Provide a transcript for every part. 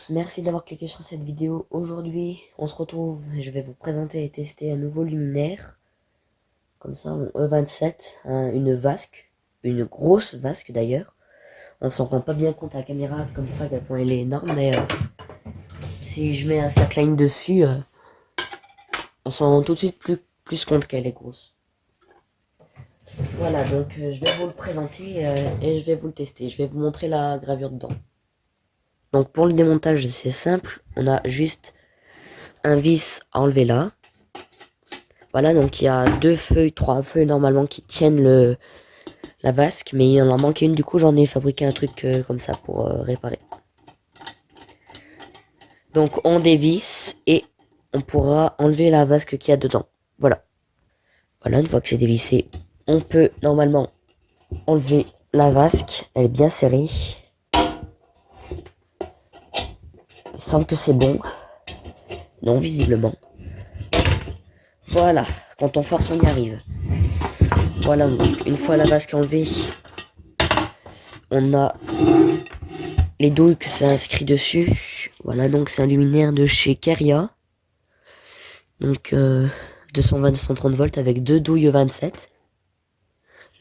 tous, merci d'avoir cliqué sur cette vidéo. Aujourd'hui, on se retrouve et je vais vous présenter et tester un nouveau luminaire. Comme ça, mon E27, une vasque, une grosse vasque d'ailleurs. On s'en rend pas bien compte à la caméra comme ça, à quel point elle est énorme, mais si je mets un circline dessus, on s'en rend tout de suite plus compte qu'elle est grosse. Voilà, donc je vais vous le présenter et je vais vous le tester. Je vais vous montrer la gravure dedans. Donc pour le démontage, c'est simple. On a juste un vis à enlever là. Voilà, donc il y a 3 feuilles normalement qui tiennent la vasque, mais il en manque une, du coup j'en ai fabriqué un truc comme ça pour réparer. Donc on dévisse et on pourra enlever la vasque qu'il y a dedans. Voilà. Voilà, une fois que c'est dévissé, on peut normalement enlever la vasque. Elle est bien serrée. Il semble que c'est bon. Non, visiblement. Voilà, quand on force, on y arrive. Voilà, donc une fois la vasque enlevée, on a les douilles que ça inscrit dessus. Voilà, donc c'est un luminaire de chez Keria. Donc 220-230 volts avec 2 douilles 27.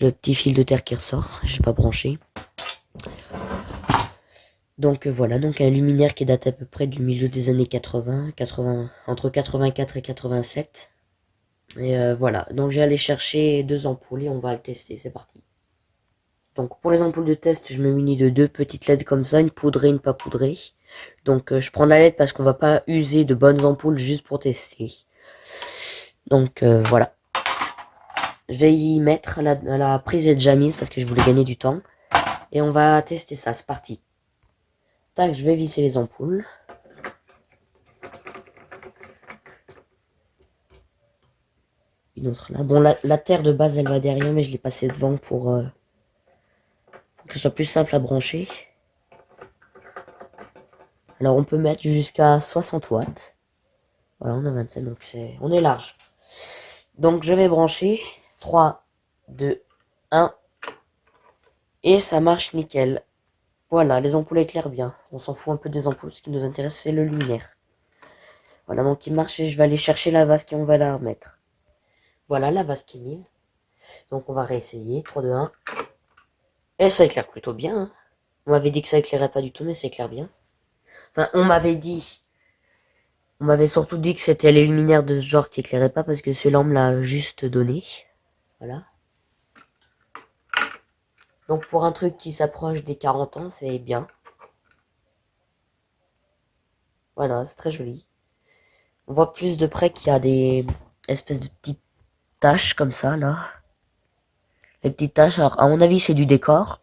Le petit fil de terre qui ressort, je n'ai pas branché. Donc voilà, donc un luminaire qui date à peu près du milieu des années 80, entre 84 et 87. Et voilà, donc j'ai allé chercher 2 ampoules et on va le tester, c'est parti. Donc pour les ampoules de test, je me munis de 2 petites LED comme ça, une poudrée, une pas poudrée. Donc je prends la LED parce qu'on va pas user de bonnes ampoules juste pour tester. Donc voilà. Je vais y mettre la prise est déjà mise parce que je voulais gagner du temps. Et on va tester ça, c'est parti. Tac, je vais visser les ampoules. Une autre là. Bon, la terre de base elle va derrière, mais je l'ai passée devant pour que ce soit plus simple à brancher. Alors on peut mettre jusqu'à 60 watts. Voilà, on a 27, donc on est large. Donc je vais brancher. 3, 2, 1. Et ça marche nickel. Voilà, les ampoules éclairent bien. On s'en fout un peu des ampoules, ce qui nous intéresse c'est le luminaire. Voilà, donc il marche et je vais aller chercher la vasque et on va la remettre. Voilà, la vasque est mise. Donc on va réessayer. 3, 2, 1. Et ça éclaire plutôt bien. Hein. On m'avait dit que ça éclairait pas du tout, mais ça éclaire bien. Enfin, on m'avait surtout dit que c'était les luminaires de ce genre qui éclairaient pas parce que celui-là on me l'a juste donné. Voilà. Donc pour un truc qui s'approche des 40 ans, c'est bien. Voilà, c'est très joli. On voit plus de près qu'il y a des espèces de petites taches comme ça, là. Les petites taches, alors à mon avis c'est du décor.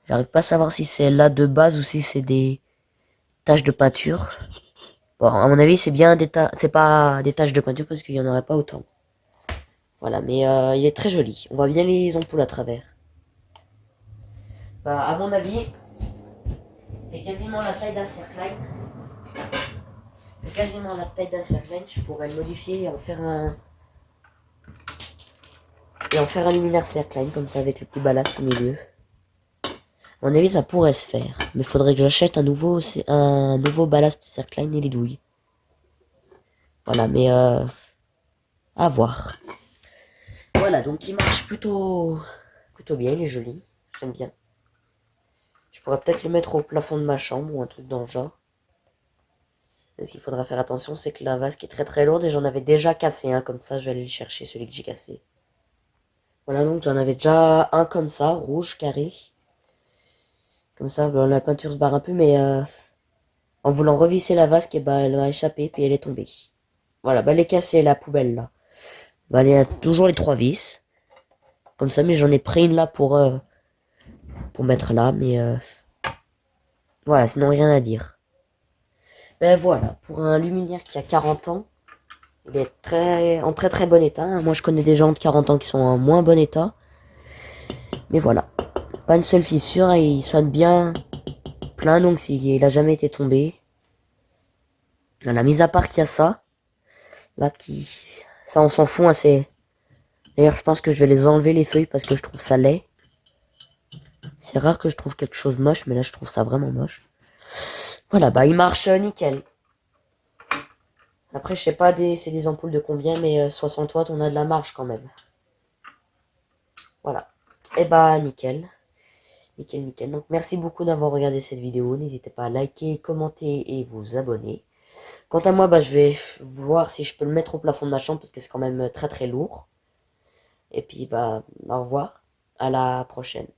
J'arrive pas à savoir si c'est là de base ou si c'est des taches de peinture. Bon, à mon avis c'est bien c'est pas des taches de peinture parce qu'il y en aurait pas autant. Voilà, mais il est très joli. On voit bien les ampoules à travers. Bah, à mon avis, c'est quasiment la taille d'un circline. C'est quasiment la taille d'un circline. Je pourrais le modifier et en faire un luminaire circline comme ça avec le petit ballast au milieu. À mon avis, ça pourrait se faire, mais il faudrait que j'achète un nouveau ballast circline et les douilles. Voilà, mais à voir. Voilà, donc il marche plutôt bien, il est joli, j'aime bien. Je pourrais peut-être le mettre au plafond de ma chambre ou un truc dans le genre. Mais ce qu'il faudra faire attention, c'est que la vasque est très très lourde et j'en avais déjà cassé un, comme ça je vais aller le chercher, celui que j'ai cassé. Voilà, donc j'en avais déjà un comme ça, rouge, carré. Comme ça, la peinture se barre un peu, mais en voulant revisser la vasque, et bah, elle m'a échappé, puis elle est tombée. Voilà, bah elle est cassée, la poubelle, là. Bah, il y a toujours les 3 vis. Comme ça, mais j'en ai pris une là pour mettre là, mais voilà, sinon rien à dire. Ben voilà, pour un luminaire qui a 40 ans, il est en très très bon état. Moi je connais des gens de 40 ans qui sont en moins bon état. Mais voilà, pas une seule fissure, et il sonne bien plein, donc il a jamais été tombé. La mise à part qu'il y a ça, là ça on s'en fout, hein, c'est... D'ailleurs je pense que je vais les enlever les feuilles parce que je trouve ça laid. C'est rare que je trouve quelque chose moche, mais là je trouve ça vraiment moche. Voilà, bah il marche nickel. Après, je sais pas, c'est des ampoules de combien, mais 60 watts, on a de la marge quand même. Voilà. Et bah, nickel. Nickel, nickel. Donc, merci beaucoup d'avoir regardé cette vidéo. N'hésitez pas à liker, commenter et vous abonner. Quant à moi, bah, je vais voir si je peux le mettre au plafond de ma chambre parce que c'est quand même très très lourd. Et puis, bah, au revoir. À la prochaine.